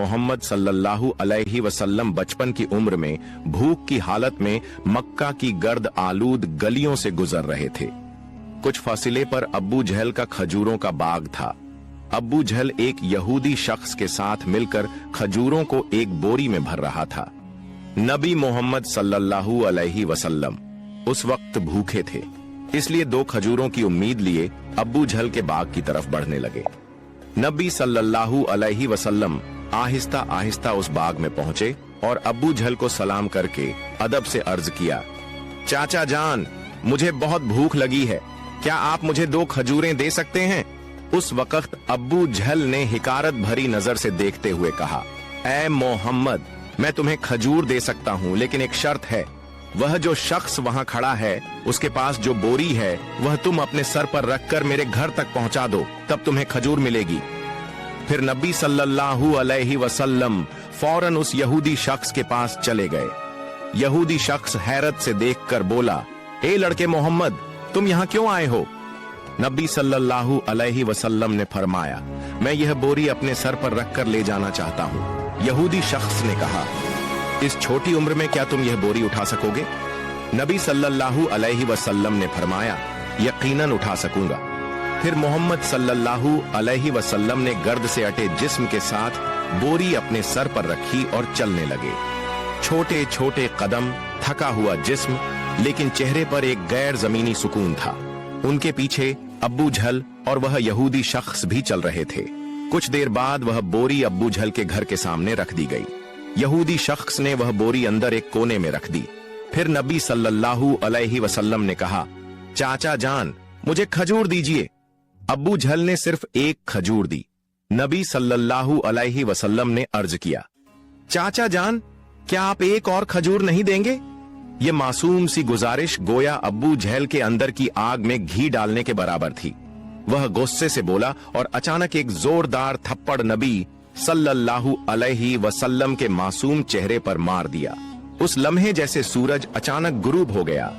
मोहम्मद सल्लल्लाहु अलैहि वसल्लम बचपन की उम्र में भूख की हालत में मक्का की गर्द आलूद गलियों से गुजर रहे थे। कुछ फासिले पर अब्बू जहल का खजूरों का बाग था। अब्बू जहल एक यहूदी शख्स के साथ मिलकर खजूरों को एक बोरी में भर रहा था। नबी मोहम्मद सल्लल्लाहु अलैहि वसल्लम उस वक्त भूखे थे, इसलिए 2 खजूरों की उम्मीद लिए अब्बू जहल के बाग की तरफ बढ़ने लगे। नबी सल्लल्लाहु अलैहि वसल्लम आहिस्ता आहिस्ता उस बाग में पहुंचे और अब्बू जहल को सलाम करके अदब से अर्ज किया, चाचा जान, मुझे बहुत भूख लगी है, क्या आप मुझे 2 खजूरें दे सकते हैं? उस वक्त अब्बू जहल ने हिकारत भरी नजर से देखते हुए कहा, ऐ मोहम्मद, मैं तुम्हें खजूर दे सकता हूँ, लेकिन एक शर्त है। वह जो शख्स वहाँ खड़ा है, उसके पास जो बोरी है वह तुम अपने सर पर रखकर मेरे घर तक पहुंचा दो, तब तुम्हें खजूर मिलेगी। फिर नबी सल्लल्लाहु अलैहि वसल्लम फौरन उस यहूदी शख्स के पास चले गए। यहूदी शख्स हैरत से देखकर बोला, ए लड़के मोहम्मद, तुम यहाँ क्यों आए हो? नबी सल्लल्लाहु अलैहि वसल्लम ने फरमाया, मैं यह बोरी अपने सर पर रखकर ले जाना चाहता हूँ। यहूदी शख्स ने कहा, इस छोटी उम्र में क्या तुम यह बोरी उठा सकोगे? नबी सल्लल्लाहु अलैहि वसल्लम ने फरमाया, यकीनन उठा सकूंगा। फिर मोहम्मद सल्लल्लाहु अलैहि वसल्लम ने गर्द से अटे जिस्म के साथ बोरी अपने सर पर रखी और चलने लगे। छोटे छोटे कदम, थका हुआ जिस्म, लेकिन चेहरे पर एक गैर जमीनी सुकून था। उनके पीछे अब्बू जहल और वह यहूदी शख्स भी चल रहे थे। कुछ देर बाद वह बोरी अब्बू जहल के घर के सामने रख दी गई। यहूदी शख्स ने वह बोरी अंदर एक कोने में रख दी। फिर नबी सल्लल्लाहु अलैहि वसल्लम ने कहा, चाचा जान, मुझे खजूर दीजिए। अब्बू जहल ने सिर्फ एक खजूर दी। नबी सल्लल्लाहु अलैहि वसल्लम ने अर्ज किया, चाचा जान, क्या आप एक और खजूर नहीं देंगे? ये मासूम सी गुजारिश गोया अब्बू जहल के अंदर की आग में घी डालने के बराबर थी। वह गुस्से से बोला और अचानक एक जोरदार थप्पड़ नबी सल्लल्लाहु अलैहि वसल्लम के मासूम चेहरे पर मार दिया। उस लम्हे जैसे सूरज अचानक गुरूब हो गया,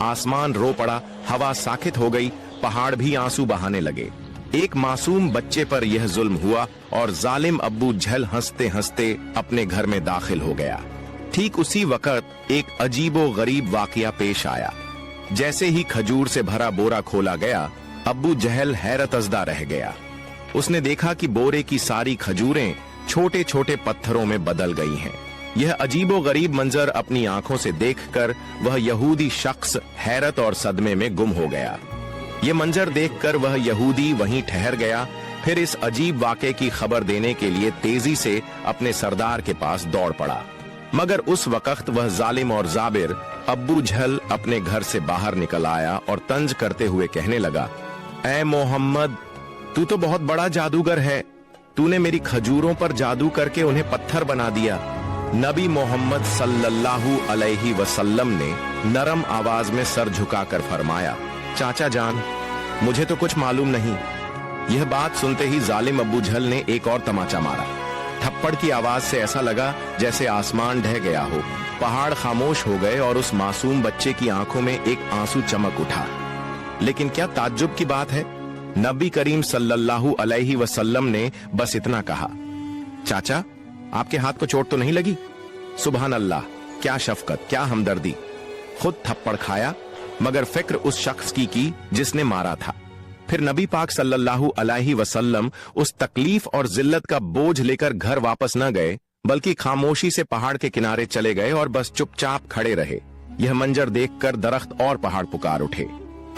आसमान रो पड़ा, हवा साकित हो गई, पहाड़ भी आंसू बहाने लगे। एक मासूम बच्चे पर यह जुल्म हुआ और जालिम अब्बू जहल हंसते हंसते अपने घर में दाखिल हो गया। ठीक उसी वक्त एक अजीबो गरीब वाकया पेश आया। जैसे ही खजूर से भरा बोरा खोला गया, अब्बू जहल हैरतज़दा रह गया। उसने देखा कि बोरे की सारी खजूरें छोटे छोटे पत्थरों में बदल गई हैं। यह अजीबो गरीब मंजर अपनी आंखों से देखकर वह यहूदी शख्स हैरत और सदमे में गुम हो गया। यह मंजर देखकर वह यहूदी वहीं ठहर गया। फिर इस अजीब वाक़े की खबर देने के लिए तेजी से अपने सरदार के पास दौड़ पड़ा, मगर उस वक्त वह जालिम और जाबिर अब्बू जहल अपने घर से बाहर निकल आया और तंज करते हुए कहने लगा, ऐ मोहम्मद, तू तो बहुत बड़ा जादूगर है, तूने मेरी खजूरों पर जादू करके उन्हें पत्थर बना दिया। नबी मोहम्मद सल्लल्लाहु अलैहि वसल्लम ने नरम आवाज में सर झुकाकर फरमाया, चाचा जान, मुझे तो कुछ मालूम नहीं। यह बात सुनते ही जालिम अब्बू जहल ने एक और तमाचा मारा। थप्पड़ की आवाज से ऐसा लगा जैसे आसमान ढह गया हो, पहाड़ खामोश हो गए और उस मासूम बच्चे की आंखों में एक आंसू चमक उठा। लेकिन क्या ताज्जुब की बात है, नबी करीम सल्लल्लाहु अलैहि वसल्लम ने बस इतना कहा, चाचा, आपके हाथ को चोट तो नहीं लगी? सुभान अल्लाह, क्या शफकत, क्या हमदर्दी। खुद थप्पड़ खाया, मगर फिक्र उस शख्स की जिसने मारा था। फिर नबी पाक सल्लल्लाहु अलैहि वसल्लम उस तकलीफ और जिल्लत का बोझ लेकर घर वापस न गए, बल्कि खामोशी से पहाड़ के किनारे चले गए और बस चुपचाप खड़े रहे। यह मंजर देखकर दरख्त और पहाड़ पुकार उठे।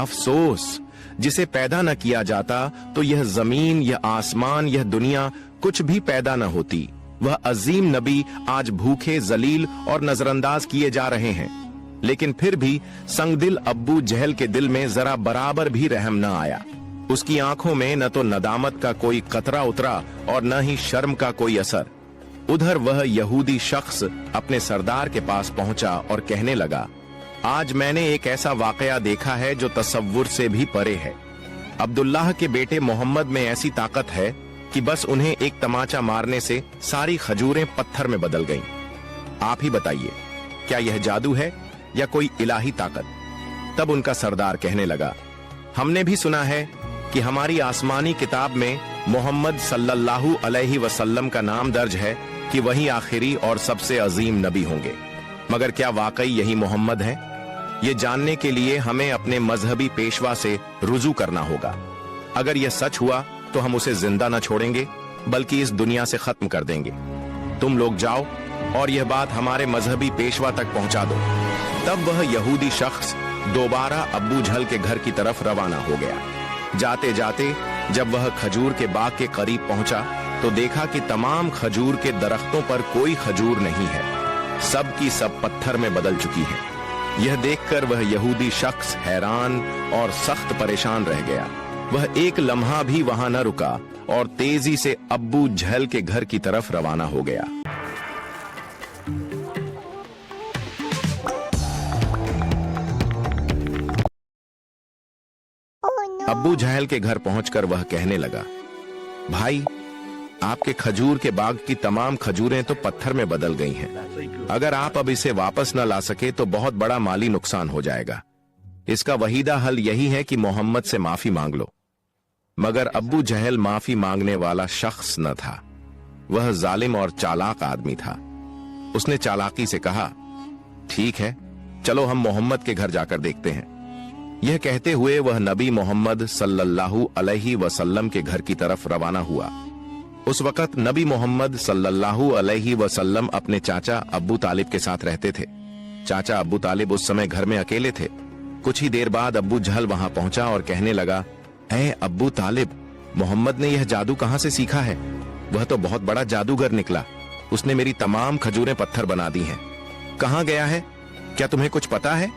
अफसोस, जिसे पैदा न किया जाता तो यह जमीन, यह आसमान, यह दुनिया कुछ भी पैदा न होती। वह अजीम नबी आज भूखे, जलील और नजरअंदाज किए जा रहे हैं। लेकिन फिर भी संगदिल अब्बू जहल के दिल में जरा बराबर भी रहम न आया। उसकी आंखों में न तो नदामत का कोई कतरा उतरा और न ही शर्म का कोई असर। उधर वह यहूदी शख्स अपने सरदार के पास पहुंचा और कहने लगा, आज मैंने एक ऐसा वाकया देखा है जो तसव्वुर से भी परे है। अब्दुल्लाह के बेटे मोहम्मद में ऐसी ताकत है कि बस उन्हें एक तमाचा मारने से सारी खजूरें पत्थर में बदल गईं। आप ही बताइए, क्या यह जादू है या कोई इलाही ताकत? तब उनका सरदार कहने लगा, हमने भी सुना है कि हमारी आसमानी किताब में मोहम्मद सल्लल्लाहु अलैहि वसल्लम का नाम दर्ज है कि वही आखिरी और सबसे अजीम नबी होंगे, मगर क्या वाकई यही मोहम्मद है? ये जानने के लिए हमें अपने मजहबी पेशवा से रुजू करना होगा। अगर यह सच हुआ तो हम उसे जिंदा न छोड़ेंगे बल्कि इस दुनिया से खत्म कर देंगे। तुम लोग जाओ और यह बात हमारे मजहबी पेशवा तक पहुंचा दो। तब वह यहूदी शख्स दोबारा अब्बू जहल के घर की तरफ रवाना हो गया। जाते जाते जब वह खजूर के बाग के करीब पहुंचा तो देखा कि तमाम खजूर के दरख्तों पर कोई खजूर नहीं है, सब की सब पत्थर में बदल चुकी है। यह देखकर वह यहूदी शख्स हैरान और सख्त परेशान रह गया। वह एक लम्हा भी वहां न रुका और तेजी से अब्बू जहल के घर की तरफ रवाना हो गया। अब्बू जहल के घर पहुंचकर वह कहने लगा, भाई, आपके खजूर के बाग की तमाम खजूरें तो पत्थर में बदल गई हैं। अगर आप अब इसे वापस न ला सके तो बहुत बड़ा माली नुकसान हो जाएगा। इसका वहीदा हल यही है कि मोहम्मद से माफी मांग लो। मगर अब्बू जहल माफी मांगने वाला शख्स न था। वह जालिम और चालाक आदमी था। उसने चालाकी से कहा, ठीक है, चलो हम मोहम्मद के घर जाकर देखते हैं। यह कहते हुए वह नबी मोहम्मद सल्लल्लाहु अलैहि वसल्लम के घर की तरफ रवाना हुआ। उस वक्त नबी मोहम्मद सल्लल्लाहु अलैहि वसल्लम अपने चाचा अब्बू तालिब के साथ रहते थे। चाचा अब्बू तालिब उस समय घर में अकेले थे। कुछ ही देर बाद अब्बू जहल वहां पहुंचा और कहने लगा, ऐ अब्बू तालिब, मोहम्मद ने यह जादू कहां से सीखा है? वह तो बहुत बड़ा जादूगर निकला। उसने मेरी तमाम खजूरें पत्थर बना दी हैं। कहां गया है? क्या तुम्हें कुछ पता है?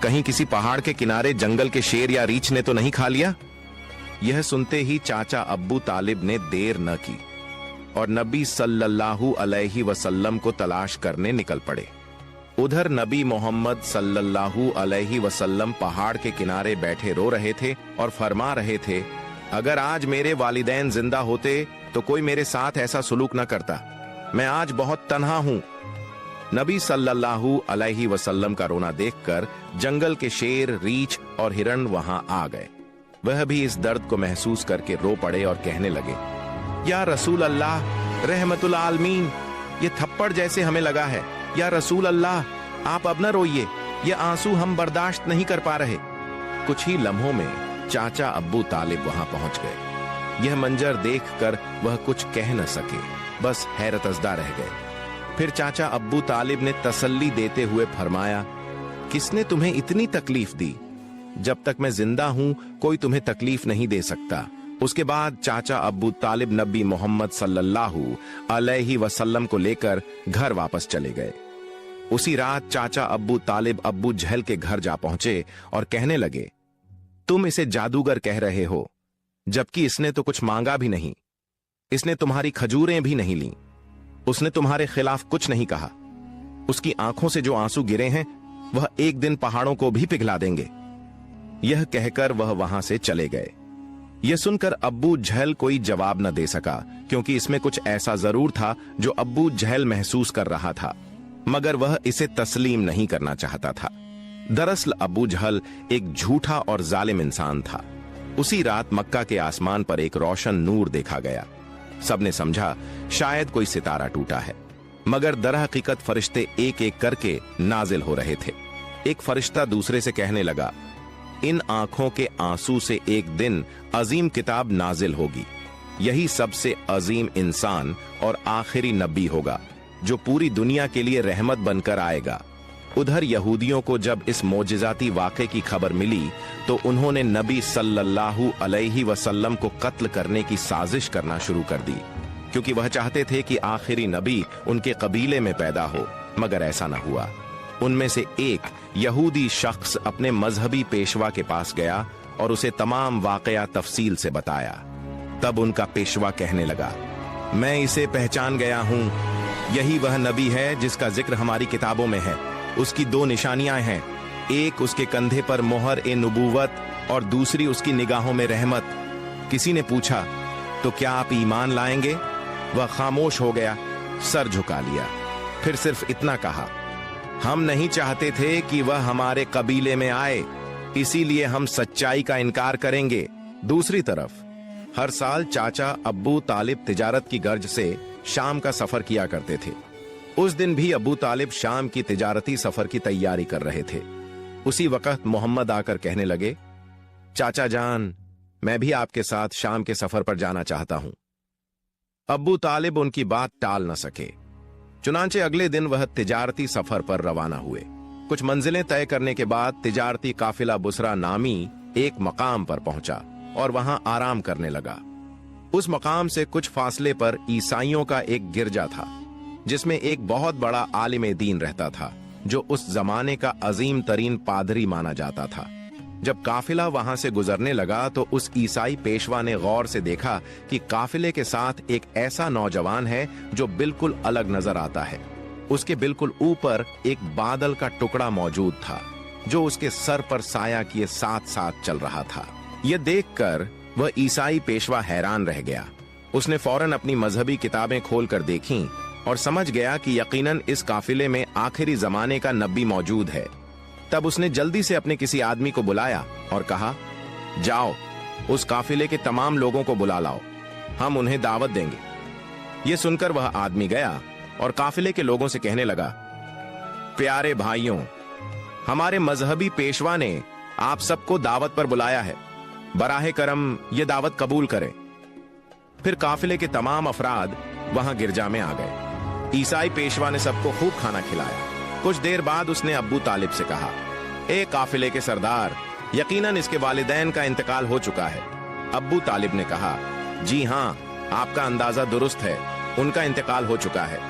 कहीं किसी पहाड़ के किनारे जंगल के शेर या रीछ ने तो नहीं खा लिया? यह सुनते ही चाचा अब्बू तालिब ने देर न की और नबी सल्लल्लाहु अलैहि वसल्लम को तलाश करने निकल पड़े। उधर नबी मोहम्मद सल्लल्लाहु अलैहि वसल्लम पहाड़ के किनारे बैठे रो रहे थे और फरमा रहे थे, अगर आज मेरे वालिदैन जिंदा होते तो कोई मेरे साथ ऐसा सुलूक न करता। मैं आज बहुत तन्हा हूं। नबी सल्लल्लाहु अलैहि वसल्लम का रोना देखकर जंगल के शेर, रीछ और हिरण वहां आ गए। वह भी इस दर्द को महसूस करके रो पड़े और कहने लगे, या रसूल अल्लाह, रहमतुल आलमीन, ये थप्पड़ जैसे हमें लगा है। या रसूल अल्लाह, आप अब न रोइए, ये आंसू हम बर्दाश्त नहीं कर पा रहे। कुछ ही लम्हों में चाचा अब्बू तालिब वहां पहुंच गए। यह मंजर देखकर वह कुछ कह न सके, बस हैरतजदा रह गए। फिर चाचा अब्बू तालिब ने तसल्ली देते हुए फरमाया, किसने तुम्हें इतनी तकलीफ दी? जब तक मैं जिंदा हूं कोई तुम्हें तकलीफ नहीं दे सकता। उसके बाद चाचा अब्बू तालिब नबी मोहम्मद सल्लल्लाहु अलैहि वसल्लम को लेकर घर वापस चले गए। उसी रात चाचा अब्बू तालिब अब्बू जहल के घर जा पहुंचे और कहने लगे, तुम इसे जादूगर कह रहे हो, जबकि इसने तो कुछ मांगा भी नहीं। इसने तुम्हारी खजूरें भी नहीं ली। उसने तुम्हारे खिलाफ कुछ नहीं कहा। उसकी आंखों से जो आंसू गिरे हैं वह एक दिन पहाड़ों को भी पिघला देंगे। यह कहकर वह वहां से चले गए। यह सुनकर अब्बू जहल कोई जवाब न दे सका, क्योंकि इसमें कुछ ऐसा जरूर था जो अब्बू जहल महसूस कर रहा था, मगर वह इसे तस्लीम नहीं करना चाहता था। दरअसल अब्बू जहल एक झूठा और जालिम इंसान था। उसी रात मक्का के आसमान पर एक रोशन नूर देखा गया। सबने समझा शायद कोई सितारा टूटा है, मगर दरहकीकत फरिश्ते एक एक करके नाजिल हो रहे थे। एक फरिश्ता दूसरे से कहने लगा, इन आंखों के आंसू से एक दिन अजीम किताब नाजिल होगी। यही सबसे अजीम इंसान और आखिरी नबी होगा जो पूरी दुनिया के लिए रहमत बनकर आएगा। उधर यहूदियों को जब इस मोजिजाती वाक़े की खबर मिली तो उन्होंने नबी सल्लल्लाहु अलैहि वसल्लम को कत्ल करने की साजिश करना शुरू कर दी, क्योंकि वह चाहते थे कि आखिरी नबी उनके कबीले में पैदा हो, मगर ऐसा न हुआ। उनमें से एक यहूदी शख्स अपने मजहबी पेशवा के पास गया और उसे तमाम वाकया तफसील से बताया। तब उनका पेशवा कहने लगा, मैं इसे पहचान गया हूं। यही वह नबी है जिसका जिक्र हमारी किताबों में है। उसकी दो निशानियां हैं, एक उसके कंधे पर मोहर ए नबूवत और दूसरी उसकी निगाहों में रहमत। किसी ने पूछा, तो क्या आप ईमान लाएंगे? वह खामोश हो गया, सर झुका लिया, फिर सिर्फ इतना कहा, हम नहीं चाहते थे कि वह हमारे कबीले में आए, इसीलिए हम सच्चाई का इनकार करेंगे। दूसरी तरफ हर साल चाचा अब्बू तालिब तिजारत की गर्ज से शाम का सफर किया करते थे। उस दिन भी अब्बू तालिब शाम की तिजारती सफर की तैयारी कर रहे थे। उसी वक्त मोहम्मद आकर कहने लगे, चाचा जान, मैं भी आपके साथ शाम के सफर पर जाना चाहता हूं। अब्बू तालिब उनकी बात टाल न सके। चुनांचे अगले दिन वह तिजारती सफर पर रवाना हुए। कुछ मंजिलें तय करने के बाद तिजारती काफिला बुसरा नामी एक मकाम पर पहुंचा और वहां आराम करने लगा। उस मकाम से कुछ फासले पर ईसाइयों का एक गिरजा था, जिसमें एक बहुत बड़ा आलिम दीन रहता था, जो उस जमाने का अजीम तरीन पादरी माना जाता था। जब काफिला वहां से गुजरने लगा तो उस ईसाई पेशवा ने गौर से देखा कि काफिले के साथ एक ऐसा नौजवान है जो बिल्कुल अलग नजर आता है। उसके बिल्कुल ऊपर एक बादल का टुकड़ा मौजूद था, जो उसके सर पर साया किए साथ साथ चल रहा था। यह देखकर वह ईसाई पेशवा हैरान रह गया। उसने फौरन अपनी मजहबी किताबें खोलकर देखीं और समझ गया कि यकीनन इस काफिले में आखिरी जमाने का नबी मौजूद है। तब उसने जल्दी से अपने किसी आदमी को बुलाया और कहा, जाओ उस काफिले के तमाम लोगों को बुला लाओ, हम उन्हें दावत देंगे। यह सुनकर वह आदमी गया और काफिले के लोगों से कहने लगा, प्यारे भाइयों, हमारे मजहबी पेशवा ने आप सबको दावत पर बुलाया है, बराहे करम ये दावत कबूल करें। फिर काफिले के तमाम अफराद वहां गिरजा में आ गए। ईसाई पेशवा ने सबको खूब खाना खिलाया। कुछ देर बाद उसने अब्बू तालिब से कहा, ए काफिले के सरदार, यकीनन इसके वालिदैन का इंतकाल हो चुका है। अब्बू तालिब ने कहा, जी हां, आपका अंदाजा दुरुस्त है, उनका इंतकाल हो चुका है।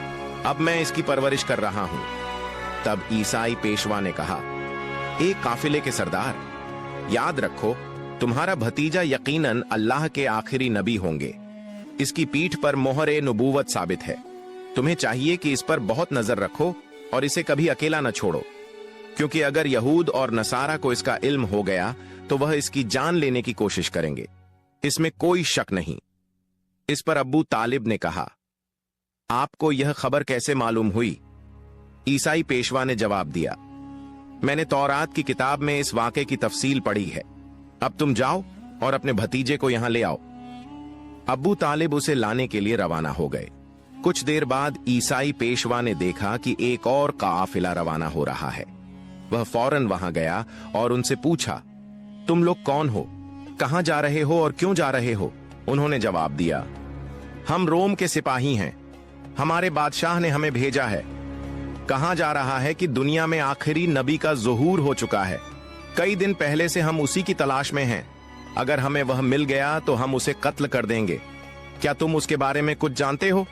अब मैं इसकी परवरिश कर रहा हूं। तब ईसाई पेशवा ने कहा, ए काफिले के सरदार, याद रखो तुम्हारा भतीजा यकीनन अल्लाह के आखिरी नबी होंगे। इसकी पीठ पर मोहर नबूवत साबित है। तुम्हें चाहिए कि इस पर बहुत नजर रखो और इसे कभी अकेला न छोड़ो, क्योंकि अगर यहूद और नसारा को इसका इल्म हो गया तो वह इसकी जान लेने की कोशिश करेंगे, इसमें कोई शक नहीं। इस पर अब्बू तालिब ने कहा, आपको यह खबर कैसे मालूम हुई? ईसाई पेशवा ने जवाब दिया, मैंने तौरात की किताब में इस वाक़े की तफसील पढ़ी है। अब तुम जाओ और अपने भतीजे को यहां ले आओ। अब्बू तालिब उसे लाने के लिए रवाना हो गए। कुछ देर बाद ईसाई पेशवा ने देखा कि एक और काफिला रवाना हो रहा है। वह फौरन वहां गया और उनसे पूछा, तुम लोग कौन हो, कहां जा रहे हो और क्यों जा रहे हो? उन्होंने जवाब दिया, हम रोम के सिपाही हैं, हमारे बादशाह ने हमें भेजा है। कहा जा रहा है कि दुनिया में आखिरी नबी का ज़ुहूर हो चुका है। कई दिन पहले से हम उसी की तलाश में हैं। अगर हमें वह मिल गया तो हम उसे कत्ल कर देंगे। क्या तुम उसके बारे में कुछ जानते हो?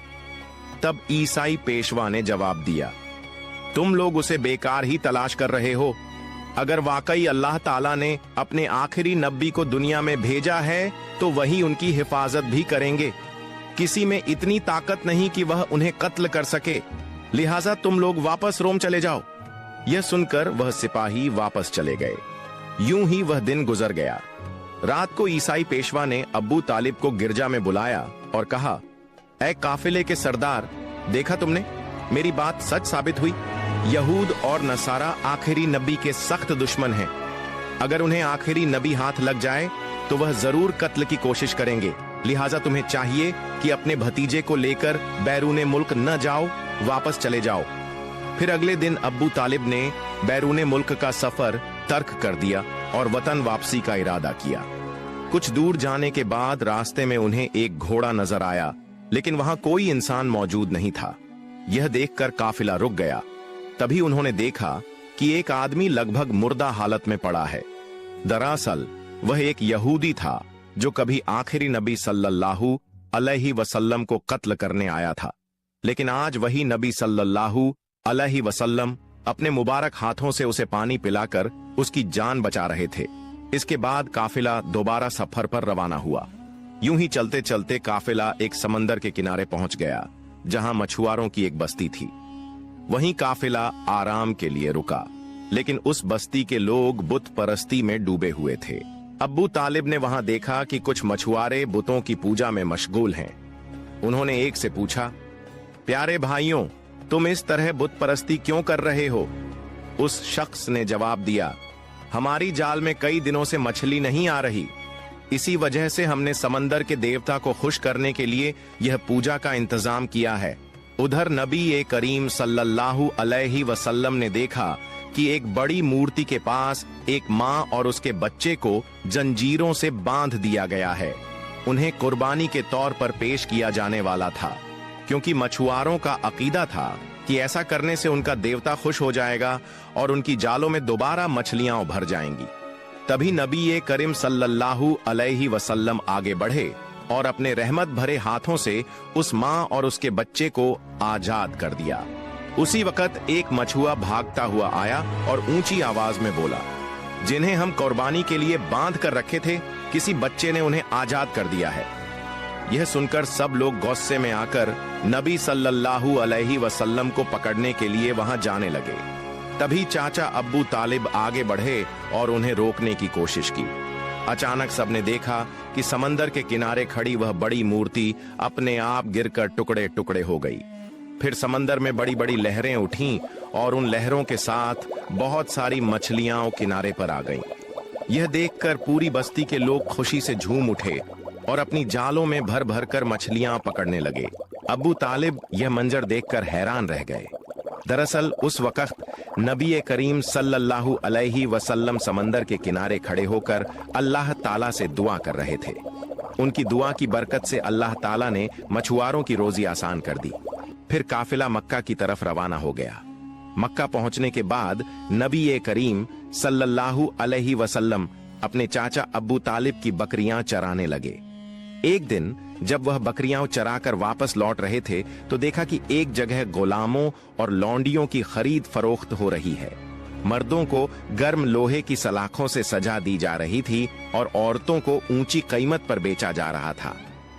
तब ईसाई पेशवा ने जवाब दिया, तुम लोग उसे बेकार ही तलाश कर रहे हो। अगर वाकई अल्लाह ताला ने अपने आखिरी नबी को दुनिया में भेजा है तो वही उनकी हिफाजत भी करेंगे। किसी में इतनी ताकत नहीं कि वह उन्हें कत्ल कर सके, लिहाजा तुम लोग वापस रोम चले जाओ। यह सुनकर वह सिपाही वापस चले गए। यूं ही वह दिन गुजर गया। रात को ईसाई पेशवा ने अब्बू तालिब को गिरजा में बुलाया और कहा, ऐ काफिले के सरदार, देखा तुमने, मेरी बात सच साबित हुई। यहूद और नसारा आखिरी नबी के सख्त दुश्मन हैं। अगर उन्हें आखिरी नबी हाथ लग जाए तो वह जरूर कत्ल की कोशिश करेंगे। लिहाजा तुम्हें चाहिए कि अपने भतीजे को लेकर बैरूने मुल्क न जाओ, वापस चले जाओ। फिर अगले दिन अब्बू तालिब ने बैरूने मुल्क का सफर तर्क कर दिया और वतन वापसी का इरादा किया। कुछ दूर जाने के बाद रास्ते में उन्हें एक घोड़ा नजर आया, लेकिन वहां कोई इंसान मौजूद नहीं था। यह देखकर काफिला रुक गया। तभी उन्होंने देखा कि एक आदमी लगभग मुर्दा हालत में पड़ा है। दरअसल वह एक यहूदी था जो कभी आखिरी नबी सल्लल्लाहु अलैहि वसल्लम को कत्ल करने आया था, लेकिन आज वही नबी सल्लल्लाहु अलैहि वसल्लम अपने मुबारक हाथों से उसे पानी पिलाकर उसकी जान बचा रहे थे। इसके बाद काफिला दोबारा सफर पर रवाना हुआ। यूं ही चलते चलते काफिला एक समंदर के किनारे पहुंच गया, जहां मछुआरों की एक बस्ती थी। वहीं काफिला आराम के लिए रुका, लेकिन उस बस्ती के लोग बुत परस्ती में डूबे हुए थे। अब्बू तालिब ने वहां देखा कि कुछ मछुआरे बुतों की पूजा में मशगूल हैं। उन्होंने एक से पूछा, प्यारे भाइयों, तुम इस तरह बुत परस्ती क्यों कर रहे हो? उस शख्स ने जवाब दिया, हमारी जाल में कई दिनों से मछली नहीं आ रही। इसी वजह से हमने समंदर के देवता को खुश करने के लिए यह पूजा का इंतजाम किया है। उधर नबी ए करीम सल्लल्लाहु अलैहि वसल्लम ने देखा कि एक बड़ी मूर्ति के पास एक माँ और उसके बच्चे को जंजीरों से बांध दिया गया है। उन्हें कुर्बानी के तौर पर पेश किया जाने वाला था, क्योंकि मछुआरों का अकीदा था कि ऐसा करने से उनका देवता खुश हो जाएगा और उनकी जालों में दोबारा मछलियां उभर जाएंगी। तभी नबी ए करीम सल्लल्लाहु अलैहि वसल्लम आगे बढ़े और अपने रहमत भरे हाथों से उस माँ और उसके बच्चे को आजाद कर दिया। उसी वक्त एक मछुआ भागता हुआ आया और ऊंची आवाज में बोला, जिन्हें हम कुर्बानी के लिए बांध कर रखे थे, किसी बच्चे ने उन्हें आजाद कर दिया है। यह सुनकर सब लोग गुस्से में आकर नबी सल्लल्लाहु अलैहि वसल्लम को पकड़ने के लिए वहां जाने लगे। तभी चाचा अब्बू तालिब आगे बढ़े और उन्हें रोकने की कोशिश की। अचानक सबने देखा कि समंदर के किनारे खड़ी वह बड़ी मूर्ति अपने आप गिरकर टुकड़े टुकड़े हो गई। फिर समंदर में बड़ी बड़ी लहरें उठीं और उन लहरों के साथ बहुत सारी मछलियां किनारे पर आ गईं। यह देखकर पूरी बस्ती के लोग खुशी से झूम उठे और अपनी जालों में भर भर कर मछलियां पकड़ने लगे। अब्बू तालिब यह मंजर देखकर हैरान रह गए। दरअसल उस वक्त नबी करीम सल्लल्लाहु अलैहि वसल्लम समंदर के किनारे खड़े होकर अल्लाह ताला से दुआ कर रहे थे। उनकी दुआ की बरकत से अल्लाह ताला ने मछुआरों की रोजी आसान कर दी। फिर काफिला मक्का की तरफ रवाना हो गया। मक्का पहुंचने के बाद नबी करीम सल्लल्लाहु अलैहि वसल्लम अपने चाचा अब्बू तालिब की बकरियां चराने लगे। एक दिन जब वह बकरियां चराकर वापस लौट रहे थे तो देखा कि एक जगह गुलामों और लौंडियों की खरीद फरोख्त हो रही है। मर्दों को गर्म लोहे की सलाखों से सजा दी जा रही थी और औरतों को ऊंची कीमत पर बेचा जा रहा था।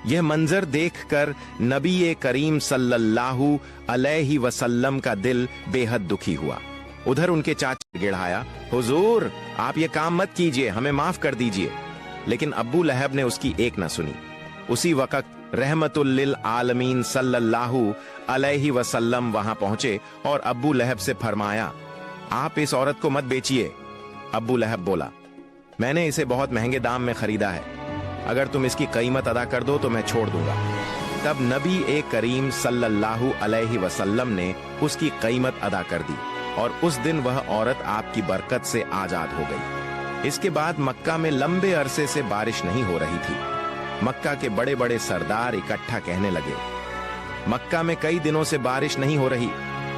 यह मंजर देखकर नबी करीम सल्लल्लाहु अलैहि वसल्लम का दिल बेहद दुखी हुआ। उधर उनके चाचा गिड़ाया, हुजूर आप ये काम मत कीजिए, हमें माफ कर दीजिए। लेकिन अब्बू लहब ने उसकी एक न सुनी। उसी वक्त रहमतुल लिल आलमीन सल्लल्लाहु अलैहि वसल्लम वहां पहुंचे और अब्बू लहब से फरमाया, आप इस औरत को मत बेचिए। अब्बू लहब बोला, मैंने इसे बहुत महंगे दाम में खरीदा है, अगर तुम इसकी कीमत अदा कर दो तो मैं छोड़ दूंगा। तब नबी करीम सल्लल्लाहु अलैहि वसल्लम ने उसकी कीमत अदा कर दी और उस दिन वह औरत आपकी बरकत से आजाद हो गई। इसके बाद मक्का में लंबे अरसे से बारिश नहीं हो रही थी। मक्का के बड़े बड़े सरदार इकट्ठा कहने लगे, मक्का में कई दिनों से बारिश नहीं हो रही,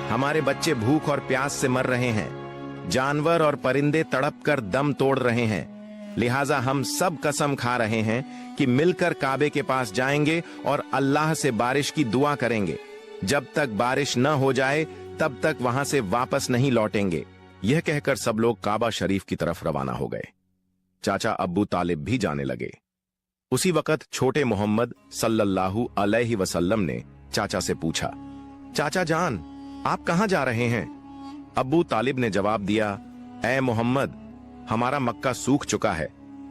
हमारे बच्चे भूख और प्यास से मर रहे हैं, जानवर और परिंदे तड़प कर दम तोड़ रहे हैं, लिहाजा हम सब कसम खा रहे हैं कि मिलकर काबे के पास जाएंगे और अल्लाह से बारिश की दुआ करेंगे। जब तक बारिश न हो जाए तब तक वहां से वापस नहीं लौटेंगे। यह कहकर सब लोग काबा शरीफ की तरफ रवाना हो गए। चाचा अब्बू तालिब भी जाने लगे। उसी वक्त छोटे मोहम्मद सल्लल्लाहु अलैहि वसल्लम ने चाचा से पूछा, चाचा जान आप कहां जा रहे हैं? अब्बू तालिब ने जवाब दिया, ऐ मोहम्मद, हमारा मक्का सूख चुका है,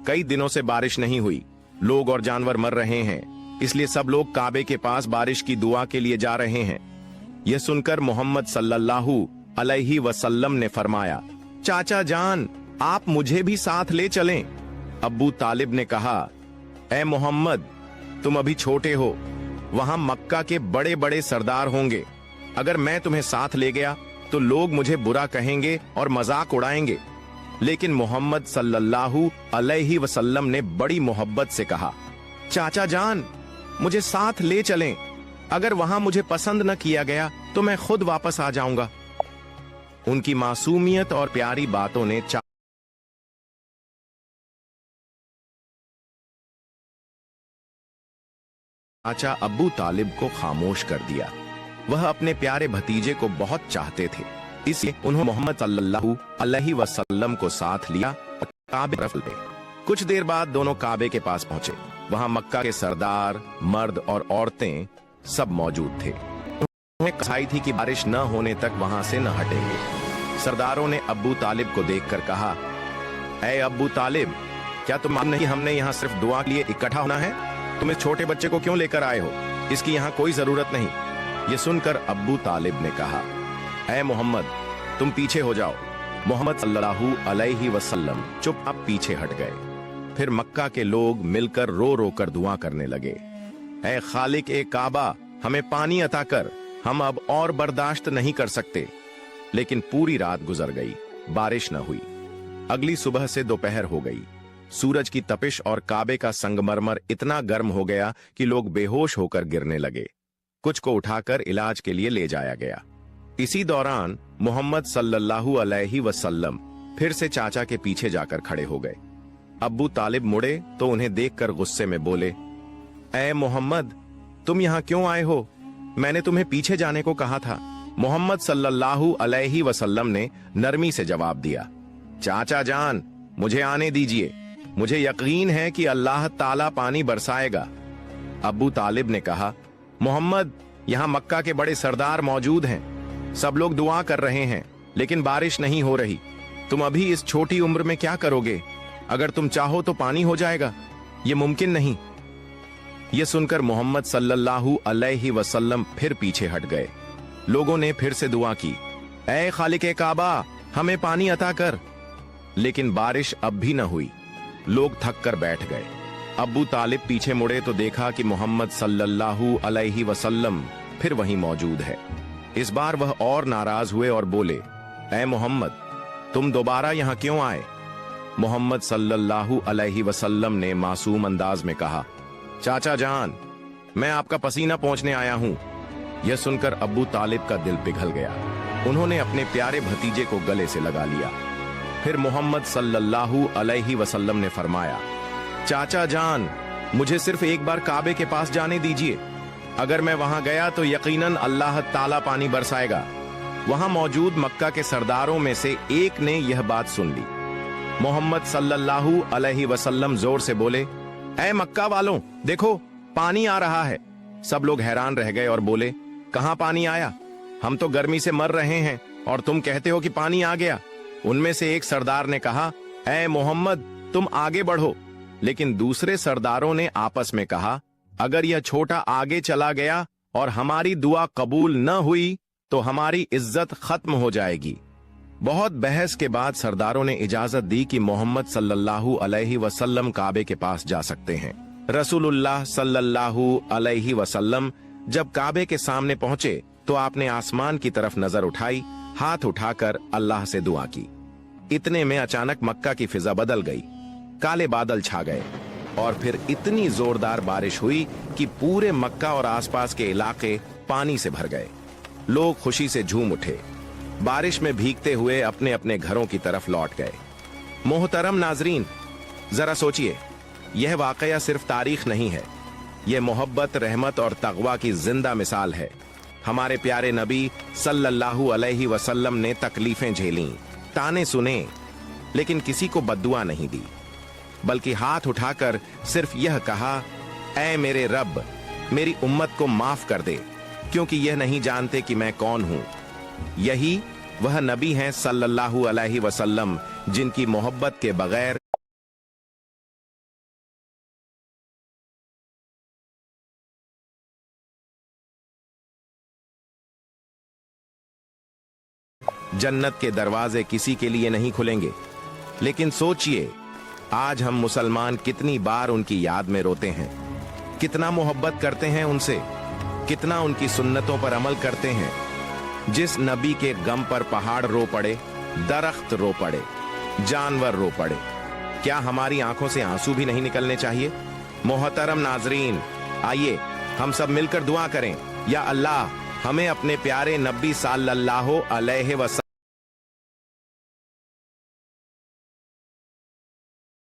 कई दिनों से बारिश नहीं हुई, लोग और जानवर मर रहे हैं, इसलिए सब लोग काबे के पास बारिश की दुआ के लिए जा रहे हैं। यह सुनकर मोहम्मद सल्लल्लाहु अलैहि वसल्लम ने फरमाया, चाचा जान आप मुझे भी साथ ले चलें। अब्बू तालिब ने कहा, ऐ मोहम्मद, तुम अभी छोटे हो, वहां मक्का के बड़े बड़े सरदार होंगे, अगर मैं तुम्हें साथ ले गया तो लोग मुझे बुरा कहेंगे और मजाक उड़ाएंगे। लेकिन मोहम्मद सल्लल्लाहु अलैहि वसल्लम ने बड़ी मोहब्बत से कहा, चाचा जान मुझे साथ ले चलें, अगर वहां मुझे पसंद न किया गया तो मैं खुद वापस आ जाऊंगा। उनकी मासूमियत और प्यारी बातों ने चाचा अब्बू तालिब को खामोश कर दिया। वह अपने प्यारे भतीजे को बहुत चाहते थे, इसलिए उन्होंने मोहम्मद सल्लल्लाहु अलैहि वसल्लम को साथ लिया और काबे तरफ गए। कुछ देर बाद दोनों काबे के पास पहुंचे। वहां मक्का के सरदार, मर्द और औरतें सब मौजूद थे। उन्हें कसाई थी कि बारिश न होने तक वहां से न हटेंगे। सरदारों ने अब्बू तालिब को देखकर कहा, ऐ अब्बू तालिब, क्या तुम मालूम नहीं हमने यहाँ सिर्फ दुआ के लिए इकट्ठा होना है? तुम इस छोटे बच्चे को क्यों लेकर आए हो? इसकी यहाँ कोई जरूरत नहीं। ये सुनकर अब्बू तालिब ने कहा, ऐ मोहम्मद, तुम पीछे हो जाओ। मोहम्मद सल्लल्लाहु अलैहि वसल्लम चुपचाप पीछे हट गए। फिर मक्का के लोग मिलकर रो रो कर दुआ करने लगे, ऐ खालिक ए काबा, हमें पानी अता कर, हम अब और बर्दाश्त नहीं कर सकते। लेकिन पूरी रात गुजर गई, बारिश न हुई। अगली सुबह से दोपहर हो गई। सूरज की तपिश और काबे का संगमरमर इतना गर्म हो गया कि लोग बेहोश होकर गिरने लगे। कुछ को उठाकर इलाज के लिए ले जाया गया। इसी दौरान मोहम्मद सल्लल्लाहु अलैहि वसल्लम फिर से चाचा के पीछे जाकर खड़े हो गए। अब्बू तालिब मुड़े तो उन्हें देखकर गुस्से में बोले, ऐ मोहम्मद, तुम यहाँ क्यों आए हो? मैंने तुम्हें पीछे जाने को कहा था। मोहम्मद सल्लल्लाहु अलैहि वसल्लम ने नरमी से जवाब दिया, चाचा जान, मुझे आने दीजिए, मुझे यकीन है कि अल्लाह ताला पानी बरसाएगा। अब्बू तालिब ने कहा, मोहम्मद, यहाँ मक्का के बड़े सरदार मौजूद हैं, सब लोग दुआ कर रहे हैं, लेकिन बारिश नहीं हो रही। तुम अभी इस छोटी उम्र में क्या करोगे? अगर तुम चाहो तो पानी हो जाएगा, ये मुमकिन नहीं। ये सुनकर मोहम्मद सल्लल्लाहु अलैहि वसल्लम फिर पीछे हट गए। लोगों ने फिर से दुआ की, ऐ खालिक काबा, हमें पानी अता कर। लेकिन बारिश अब भी न हुई। लोग थक कर बैठ गए। अब्बू तालिब पीछे मुड़े तो देखा कि मोहम्मद सल्लल्लाहु अलैहि वसल्लम फिर वहीं मौजूद है। इस बार वह और नाराज हुए और बोले, ऐ मोहम्मद, तुम दोबारा यहां क्यों आए? मोहम्मद सल्लल्लाहु अलैहि वसल्लम ने मासूम अंदाज में कहा, चाचा जान, मैं आपका पसीना पोंछने आया हूं। यह सुनकर अब्बू तालिब का दिल पिघल गया। उन्होंने अपने प्यारे भतीजे को गले से लगा लिया। फिर मोहम्मद सल्लल्लाहु अलैहि वसल्लम ने फरमाया, चाचा जान, मुझे सिर्फ एक बार काबे के पास जाने दीजिए। अगर मैं वहां गया तो यकीनन अल्लाह ताला पानी बरसाएगा। वहां मौजूद मक्का के सरदारों में से एक ने यह बात सुन ली। मोहम्मद सल्लल्लाहु अलैहि वसल्लम जोर से बोले, ऐ मक्का वालों, देखो पानी आ रहा है। सब लोग हैरान रह गए और बोले, कहां पानी आया? हम तो गर्मी से मर रहे हैं और तुम कहते हो कि पानी आ गया। उनमें से एक सरदार ने कहा, ऐ मोहम्मद, तुम आगे बढ़ो। लेकिन दूसरे सरदारों ने आपस में कहा, अगर यह छोटा आगे चला गया और हमारी दुआ कबूल न हुई तो हमारी इज्जत खत्म हो जाएगी। बहुत बहस के बाद सरदारों ने इजाजत दी कि मोहम्मद सल्लल्लाहु अलैहि वसल्लम काबे के पास जा सकते हैं। रसूलुल्लाह सल्लल्लाहु अलैहि वसल्लम जब काबे के सामने पहुंचे तो आपने आसमान की तरफ नजर उठाई, हाथ उठाकर अल्लाह से दुआ की। इतने में अचानक मक्का की फिजा बदल गई। काले बादल छा गए और फिर इतनी जोरदार बारिश हुई कि पूरे मक्का और आसपास के इलाके पानी से भर गए। लोग खुशी से झूम उठे। बारिश में भीगते हुए अपने अपने घरों की तरफ लौट गए। मोहतरम नाजरीन, जरा सोचिए, यह वाकया सिर्फ तारीख नहीं है, यह मोहब्बत, रहमत और तकवा की जिंदा मिसाल है। हमारे प्यारे नबी सल्लल्लाहु अलैहि वसल्लम ने तकलीफें झेलीं, ताने सुने, लेकिन किसी को बद्दुआ नहीं दी, बल्कि हाथ उठाकर सिर्फ यह कहा, ऐ मेरे रब, मेरी उम्मत को माफ कर दे, क्योंकि यह नहीं जानते कि मैं कौन हूं। यही वह नबी हैं सल्लल्लाहु अलैहि वसल्लम जिनकी मोहब्बत के बगैर जन्नत के दरवाजे किसी के लिए नहीं खुलेंगे। लेकिन सोचिए, आज हम मुसलमान कितनी बार उनकी याद में रोते हैं, कितना मोहब्बत करते हैं उनसे, कितना उनकी सुन्नतों पर अमल करते हैं। जिस नबी के गम पर पहाड़ रो पड़े, दरख्त रो पड़े, जानवर रो पड़े, क्या हमारी आंखों से आंसू भी नहीं निकलने चाहिए? मोहतरम नाजरीन, आइए हम सब मिलकर दुआ करें, या अल्लाह, हमें अपने प्यारे नबी सल्लल्लाहु अलैहि वसल्लम